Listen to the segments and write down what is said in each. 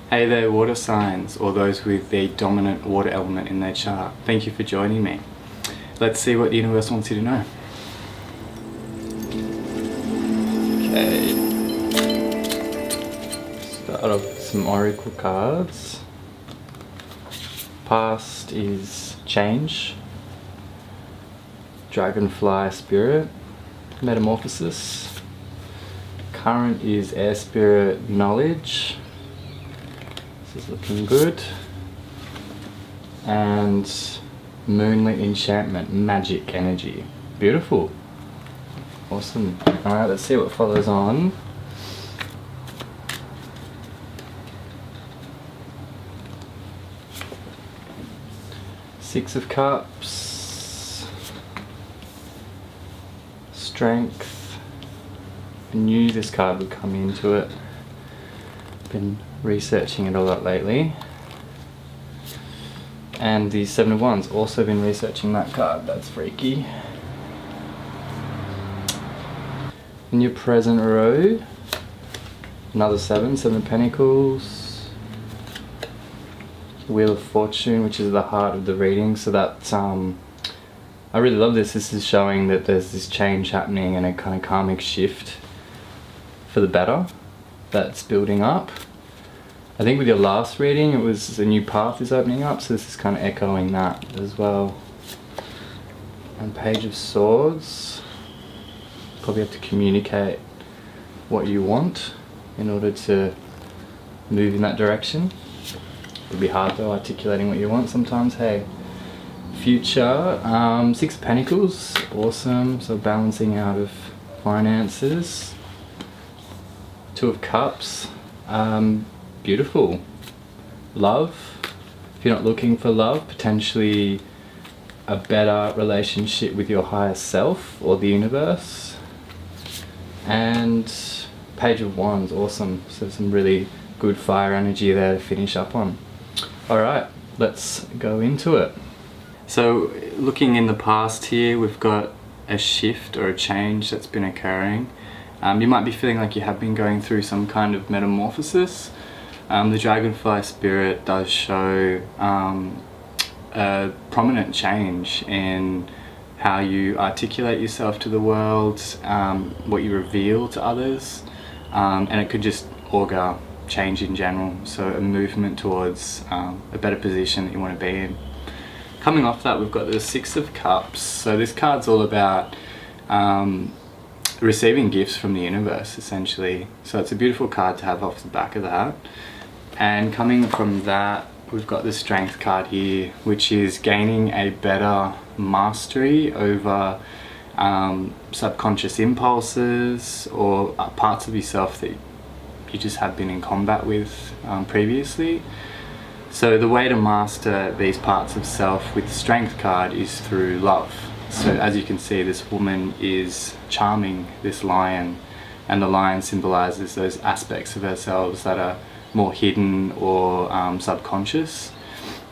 Hey there, water signs, or those with the dominant water element in their chart. Thank you for joining me. Let's see what the universe wants you to know. Okay. Start off with some oracle cards. Past is change, dragonfly spirit, metamorphosis. Current is air spirit, knowledge. This is looking good. And moonlit enchantment, magic energy. Beautiful. Awesome. Alright, let's see what follows on. Six of Cups. Strength. I knew this card would come into it. Been researching it a lot lately. And the Seven of Wands, also been researching that card. That's freaky. In your present row, another seven of Pentacles. Wheel of Fortune, which is the heart of the reading. So that's I really love this. This is showing that there's this change happening and a kind of karmic shift for the better that's building up. I think with your last reading it was a new path is opening up, so this is kind of echoing that as well. And Page of Swords. Probably have to communicate what you want in order to move in that direction. It'd be hard though, articulating what you want sometimes. Hey, future. Six of Pentacles, awesome. So balancing out of finances. Two of Cups, beautiful. Love, if you're not looking for love, potentially a better relationship with your higher self or the universe. And Page of Wands, awesome. So some really good fire energy there to finish up on. Alright, let's go into it. So looking in the past here, we've got a shift or a change that's been occurring. You might be feeling like you have been going through some kind of metamorphosis. The dragonfly spirit does show a prominent change in how you articulate yourself to the world, what you reveal to others, and it could just augur change in general, so a movement towards a better position that you want to be in. Coming off that, we've got the Six of Cups. So this card's all about receiving gifts from the universe, essentially. So it's a beautiful card to have off the back of that. And coming from that, we've got the Strength card here, which is gaining a better mastery over subconscious impulses or parts of yourself that you just have been in combat with previously. So the way to master these parts of self with the Strength card is through love. So as you can see, this woman is charming this lion, and the lion symbolizes those aspects of ourselves that are more hidden or subconscious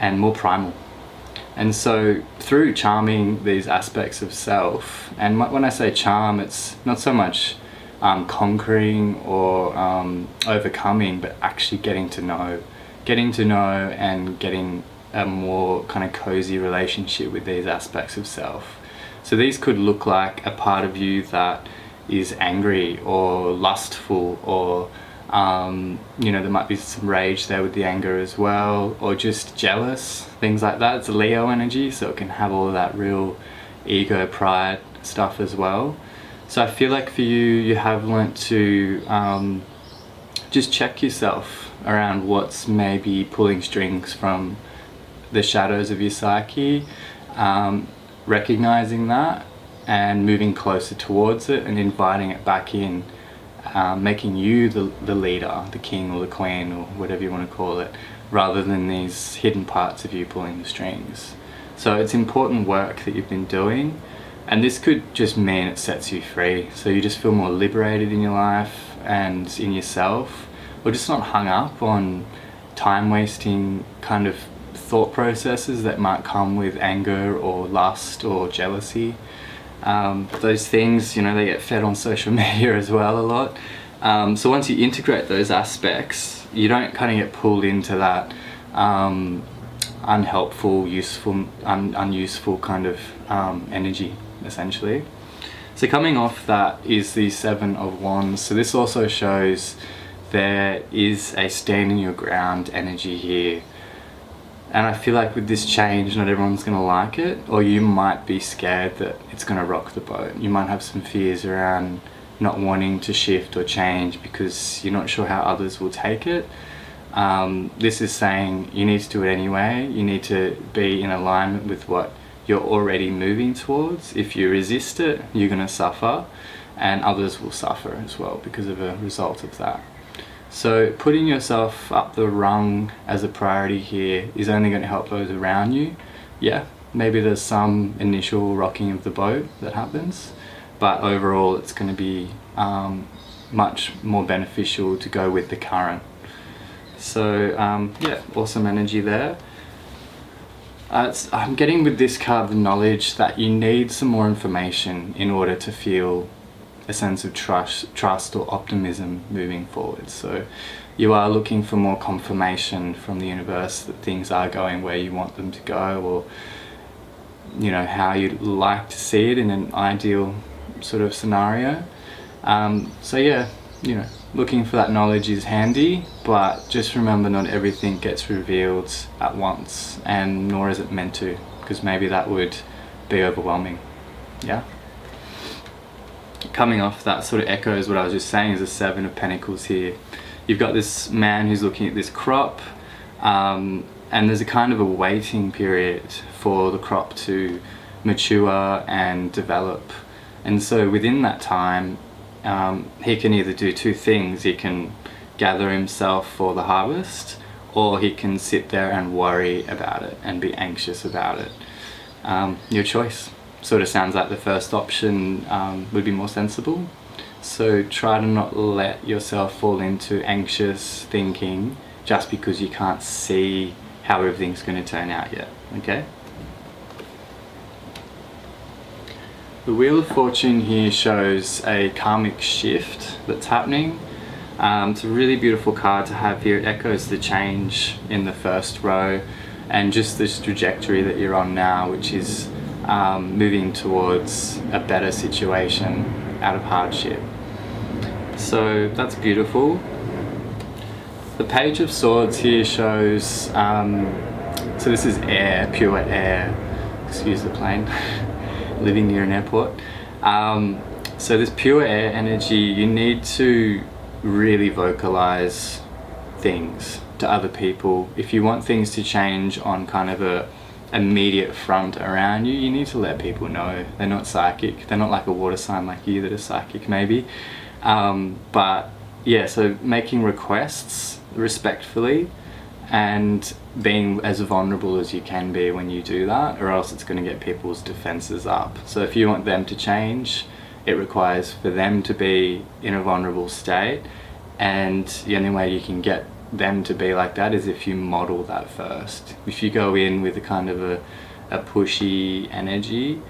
and more primal. And so through charming these aspects of self, and when I say charm, it's not so much conquering or overcoming, but actually getting to know and getting a more kind of cozy relationship with these aspects of self. So these could look like a part of you that is angry or lustful, or there might be some rage there with the anger as well, or just jealous, things like that. It's a Leo energy, so it can have all of that real ego, pride stuff as well. So I feel like for you, you have learnt to just check yourself around what's maybe pulling strings from the shadows of your psyche, recognizing that and moving closer towards it and inviting it back in, making you the leader, the king or the queen or whatever you want to call it, rather than these hidden parts of you pulling the strings. So it's important work that you've been doing, and this could just mean it sets you free, so you just feel more liberated in your life and in yourself, or just not hung up on time wasting kind of thought processes that might come with anger or lust or jealousy. Those things, they get fed on social media as well a lot. So once you integrate those aspects, you don't kind of get pulled into that unhelpful, unuseful kind of energy, essentially. So coming off that is the Seven of Wands. So this also shows there is a standing your ground energy here. And I feel like with this change, not everyone's going to like it, or you might be scared that it's going to rock the boat. You might have some fears around not wanting to shift or change because you're not sure how others will take it. This is saying you need to do it anyway. You need to be in alignment with what you're already moving towards. If you resist it, you're going to suffer, and others will suffer as well because of a result of that. So putting yourself up the rung as a priority here is only going to help those around you. Yeah, maybe there's some initial rocking of the boat that happens, but overall it's going to be much more beneficial to go with the current. So yeah, awesome energy there. I'm getting with this card the knowledge that you need some more information in order to feel a sense of trust or optimism moving forward. So you are looking for more confirmation from the universe that things are going where you want them to go, or you know, how you'd like to see it in an ideal sort of scenario. So yeah, you know, looking for that knowledge is handy, but just remember not everything gets revealed at once, and nor is it meant to, because maybe that would be overwhelming. Yeah. Coming off that sort of echoes what I was just saying is the Seven of Pentacles here. You've got this man who's looking at this crop, and there's a kind of a waiting period for the crop to mature and develop. And so within that time, he can either do two things. He can gather himself for the harvest, or he can sit there and worry about it and be anxious about it. Your choice. Sort of sounds like the first option would be more sensible. So try to not let yourself fall into anxious thinking just because you can't see how everything's going to turn out yet. Okay? The Wheel of Fortune here shows a karmic shift that's happening. It's a really beautiful card to have here. It echoes the change in the first row and just this trajectory that you're on now, which is moving towards a better situation out of hardship. So that's beautiful. The Page of Swords here shows, so this is air, pure air, excuse the plane, living near an airport. So this pure air energy, you need to really vocalize things to other people. If you want things to change on kind of a immediate front around you, you need to let people know. They're not psychic, they're not like a water sign like you that are psychic maybe, but yeah, so making requests respectfully and being as vulnerable as you can be when you do that, or else it's going to get people's defenses up. So if you want them to change, it requires for them to be in a vulnerable state, and the only way you can get them to be like that is if you model that first. If you go in with a kind of a pushy energy,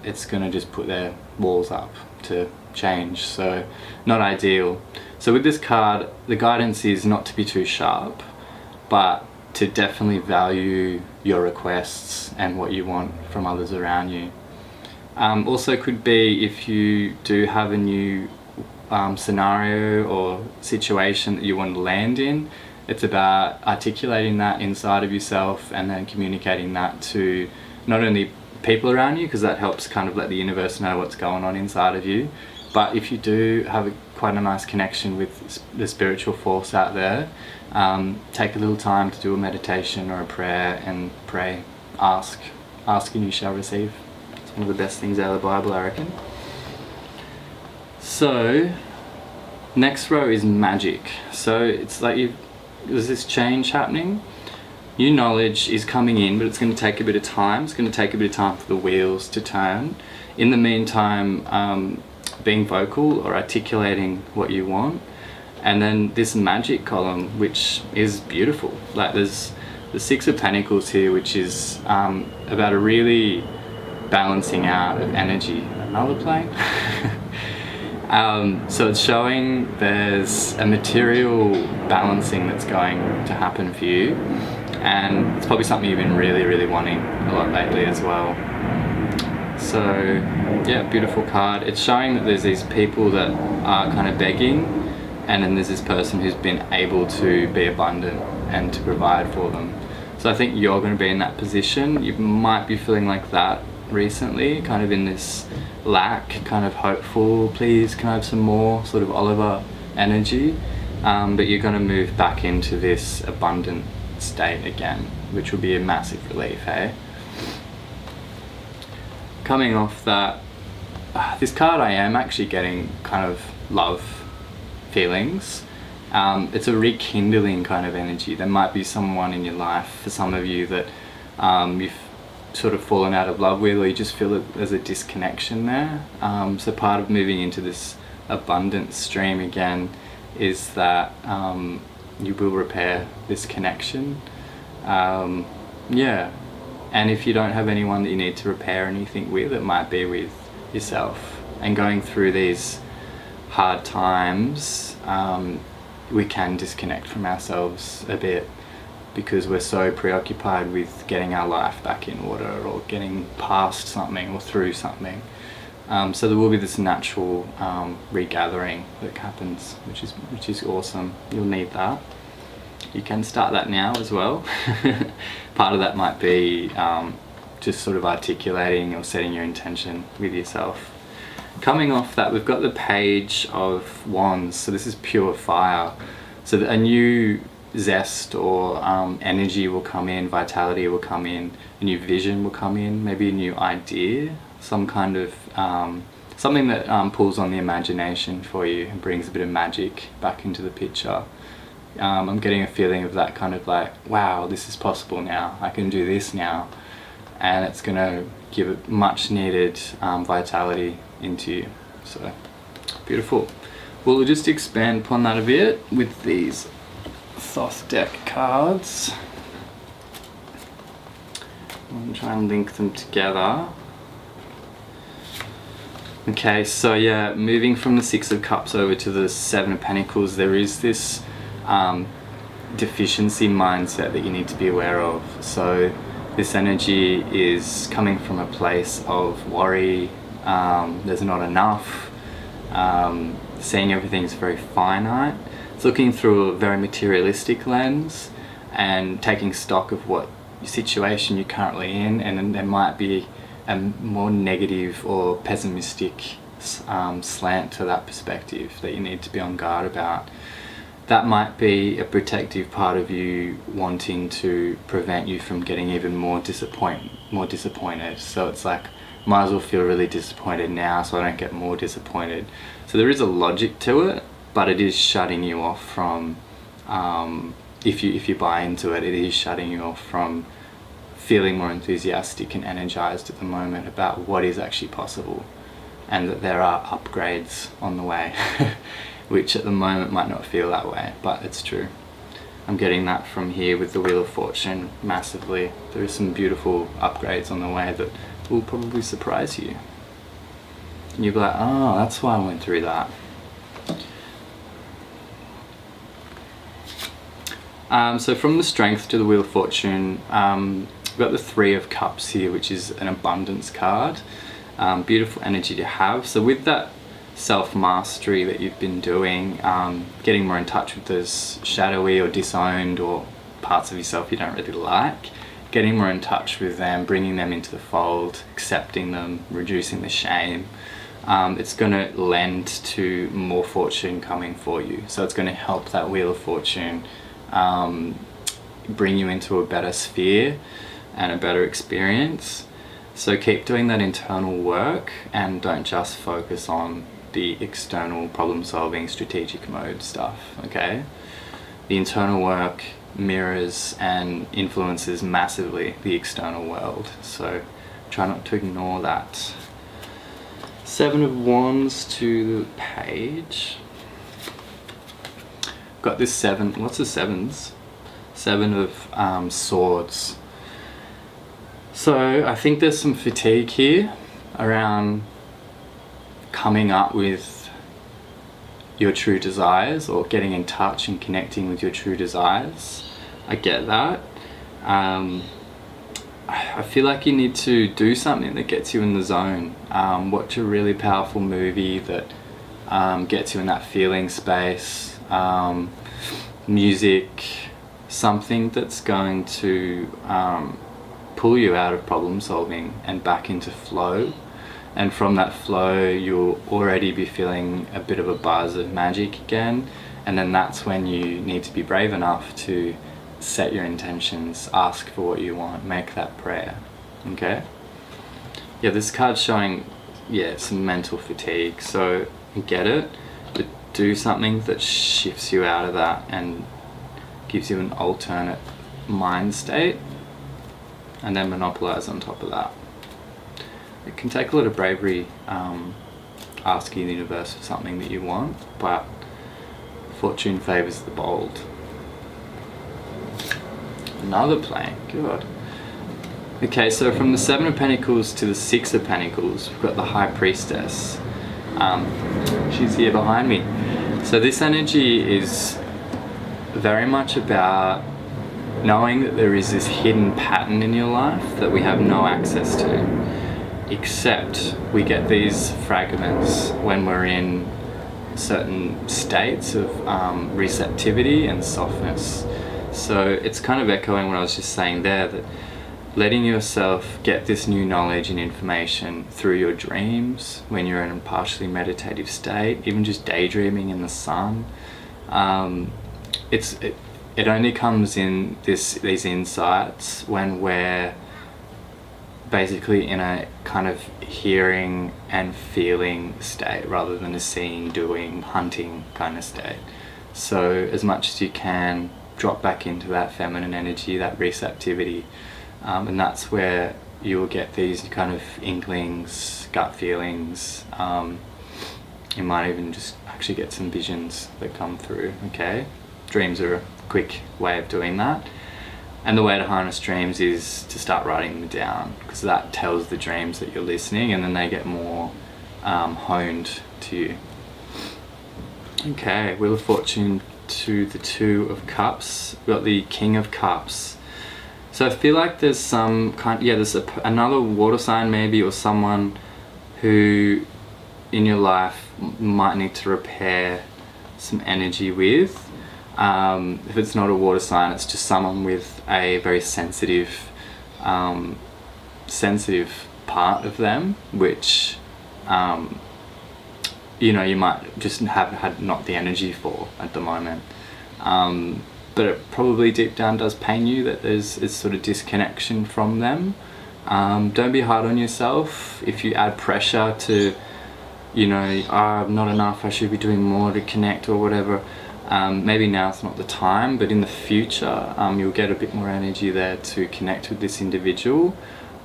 it's going to just put their walls up to change. So not ideal. So with this card, the guidance is not to be too sharp, but to definitely value your requests and what you want from others around you. Also could be if you do have a new scenario or situation that you want to land in, it's about articulating that inside of yourself and then communicating that to not only people around you, because that helps kind of let the universe know what's going on inside of you, but if you do have quite a nice connection with the spiritual force out there, take a little time to do a meditation or a prayer and pray. Ask and you shall receive. It's one of the best things out of the Bible, I reckon. So next row is magic. So it's like there's this change happening. New knowledge is coming in, but it's going to take a bit of time. It's going to take a bit of time for the wheels to turn. In the meantime, being vocal or articulating what you want. And then this magic column, which is beautiful. Like there's the Six of Pentacles here, which is about a really balancing out of energy. Another plane. So it's showing there's a material balancing that's going to happen for you, and it's probably something you've been really, really wanting a lot lately as well. So yeah, beautiful card. It's showing that there's these people that are kind of begging, and then there's this person who's been able to be abundant and to provide for them. So I think you're going to be in that position. You might be feeling like that recently, kind of in this lack, kind of hopeful, please can I have some more, sort of Oliver energy, but you're going to move back into this abundant state again, which will be a massive relief, hey? Coming off that, this card, I am actually getting kind of love feelings. It's a rekindling kind of energy. There might be someone in your life, for some of you, that you've sort of fallen out of love with, or you just feel that there's a disconnection there. So part of moving into this abundant stream again is that you will repair this connection. Yeah, and if you don't have anyone that you need to repair anything with, it might be with yourself. And going through these hard times, we can disconnect from ourselves a bit, because we're so preoccupied with getting our life back in order, or getting past something or through something. So there will be this natural regathering that happens, which is awesome. You'll need that. You can start that now as well. Part of that might be just sort of articulating or setting your intention with yourself. Coming off that, we've got the Page of Wands. So this is pure fire. So a new zest or energy will come in, vitality will come in, a new vision will come in, maybe a new idea, some kind of something that pulls on the imagination for you and brings a bit of magic back into the picture. I'm getting a feeling of that kind of like, wow, this is possible now, I can do this now, and it's going to give it much needed vitality into you. So beautiful. We'll just expand upon that a bit with these Thoth deck cards. I'll try and link them together. Okay, so yeah, moving from the Six of Cups over to the Seven of Pentacles, there is this deficiency mindset that you need to be aware of. So this energy is coming from a place of worry, there's not enough, seeing everything's very finite. It's looking through a very materialistic lens and taking stock of what situation you're currently in, and then there might be a more negative or pessimistic slant to that perspective that you need to be on guard about. That might be a protective part of you wanting to prevent you from getting even more disappointed. So it's like, might as well feel really disappointed now so I don't get more disappointed. So there is a logic to it, but it is shutting you off from, if you buy into it, it is shutting you off from feeling more enthusiastic and energized at the moment about what is actually possible, and that there are upgrades on the way, which at the moment might not feel that way, but it's true. I'm getting that from here with the Wheel of Fortune massively. There are some beautiful upgrades on the way that will probably surprise you. And you'll be like, oh, that's why I went through that. So from the Strength to the Wheel of Fortune, we've got the Three of Cups here, which is an abundance card. Beautiful energy to have. So with that self-mastery that you've been doing, getting more in touch with those shadowy or disowned or parts of yourself you don't really like, getting more in touch with them, bringing them into the fold, accepting them, reducing the shame, it's going to lend to more fortune coming for you. So it's going to help that Wheel of Fortune bring you into a better sphere and a better experience. So keep doing that internal work and don't just focus on the external problem solving strategic mode stuff, okay? The internal work mirrors and influences massively the external world, so try not to ignore that. Seven of Wands to the Page. Got this seven, lots of sevens. Seven of Swords. So I think there's some fatigue here around coming up with your true desires, or getting in touch and connecting with your true desires. I get that. I feel like you need to do something that gets you in the zone. Watch a really powerful movie that gets you in that feeling space. Music, something that's going to pull you out of problem solving and back into flow. And from that flow, you'll already be feeling a bit of a buzz of magic again. And then that's when you need to be brave enough to set your intentions, ask for what you want, make that prayer. Okay? Yeah, this card's showing, some mental fatigue. So I get it, but do something that shifts you out of that and gives you an alternate mind state, and then monopolize on top of that. It can take a lot of bravery asking the universe for something that you want, but fortune favors the bold. Another plane, good. Okay, so from the Seven of Pentacles to the Six of Pentacles, we've got the High Priestess. She's here behind me. So this energy is very much about knowing that there is this hidden pattern in your life that we have no access to. Except we get these fragments when we're in certain states of receptivity and softness. So it's kind of echoing what I was just saying there, that letting yourself get this new knowledge and information through your dreams, when you're in a partially meditative state, even just daydreaming in the sun, it only comes in these insights when we're basically in a kind of hearing and feeling state rather than a seeing, doing, hunting kind of state. So as much as you can, drop back into that feminine energy, that receptivity, and that's where you'll get these kind of inklings, gut feelings. You might even just actually get some visions that come through. Okay, dreams are a quick way of doing that. And the way to harness dreams is to start writing them down, because that tells the dreams that you're listening, and then they get more honed to you. Okay, Wheel of Fortune to the Two of Cups. We've got the King of Cups. So I feel like there's some kind, there's another water sign maybe, or someone who in your life might need to repair some energy with. If it's not a water sign, it's just someone with a very sensitive part of them, which you might just have had not the energy for at the moment. But it probably deep down does pain you that there's this sort of disconnection from them. Don't be hard on yourself if you add pressure to, I'm not enough, I should be doing more to connect or whatever. Maybe now's not the time, but in the future you'll get a bit more energy there to connect with this individual,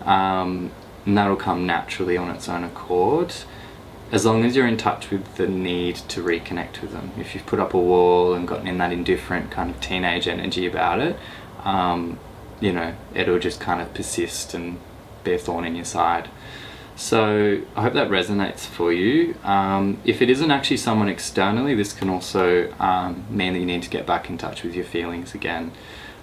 and that'll come naturally on its own accord, as long as you're in touch with the need to reconnect with them. If you've put up a wall and gotten in that indifferent kind of teenage energy about it, it'll just kind of persist and be a thorn in your side. So I hope that resonates for you. If it isn't actually someone externally, this can also mean that you need to get back in touch with your feelings again.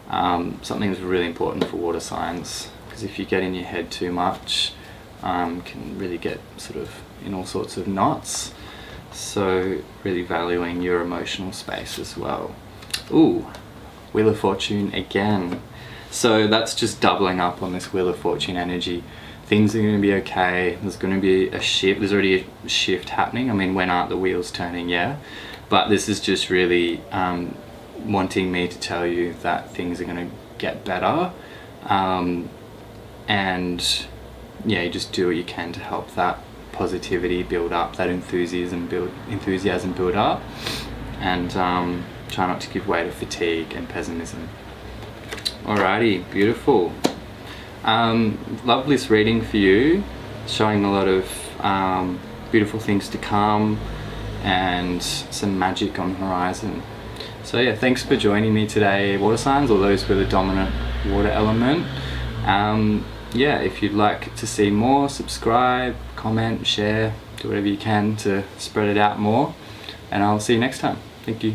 Something that's really important for water signs, because if you get in your head too much, can really get sort of in all sorts of knots. So really valuing your emotional space as well. Ooh, Wheel of Fortune again. So that's just doubling up on this Wheel of Fortune energy. Things are going to be okay. There's going to be a shift. There's already a shift happening. I mean, when aren't the wheels turning? Yeah. But this is just really wanting me to tell you that things are going to get better. And you just do what you can to help that positivity build up, that enthusiasm build up, and try not to give way to fatigue and pessimism. Alrighty, beautiful. Love this reading for you, showing a lot of beautiful things to come and some magic on the horizon. So yeah, thanks for joining me today, water signs, or those with a dominant water element. If you'd like to see more, subscribe, comment, share, do whatever you can to spread it out more. and I'll see you next time. Thank you.